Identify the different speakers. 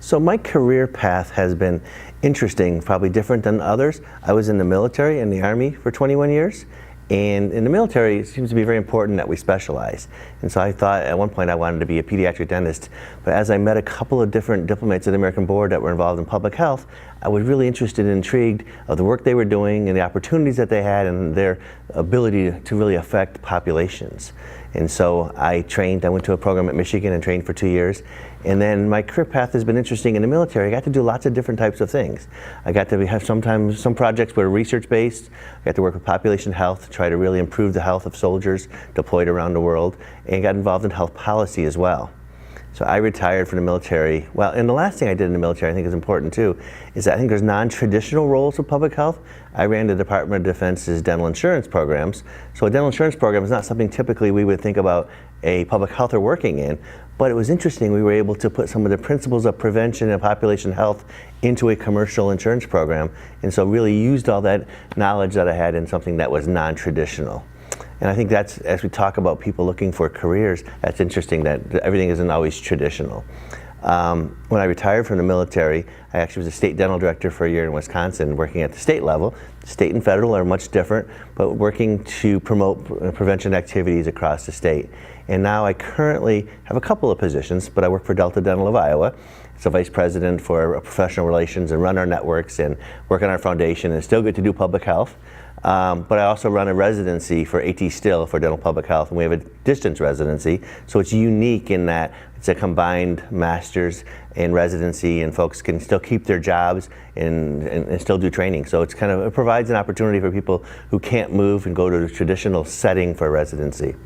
Speaker 1: So my career path has been interesting, probably different than others. I was in the military, in the Army for 21 years. And in the military, it seems to be very important that we specialize. And so I thought at one point I wanted to be a pediatric dentist. But as I met a couple of different diplomats at the American board that were involved in public health, I was really interested and intrigued of the work they were doing and the opportunities that they had and their ability to really affect populations. And so I went to a program at Michigan and trained for 2 years. And then my career path has been interesting in the military. I got to do lots of different types of things. I got to have sometimes some projects were research-based. I got to work with population health to try to really improve the health of soldiers deployed around the world, and got involved in health policy as well. So I retired from the military. Well, and the last thing I did in the military I think is important too, is that I think there's non-traditional roles of public health. I ran the Department of Defense's dental insurance programs. So a dental insurance program is not something typically we would think about a public healther working in, but it was interesting. We were able to put some of the principles of prevention and population health into a commercial insurance program, and so really used all that knowledge that I had in something that was non-traditional. And I think that's, as we talk about people looking for careers, that's interesting that everything isn't always traditional. When I retired from the military, I actually was a state dental director for a year in Wisconsin, working at the state level. State and federal are much different, but working to promote prevention activities across the state. And now I currently have a couple of positions, but I work for Delta Dental of Iowa. So vice president for professional relations and run our networks and work on our foundation, and still get to do public health. But I also run a residency for AT Still for dental public health, and we have a distance residency. So it's unique in that it's a combined master's and residency, and folks can still keep their jobs and still do training. So it provides an opportunity for people who can't move and go to the traditional setting for residency.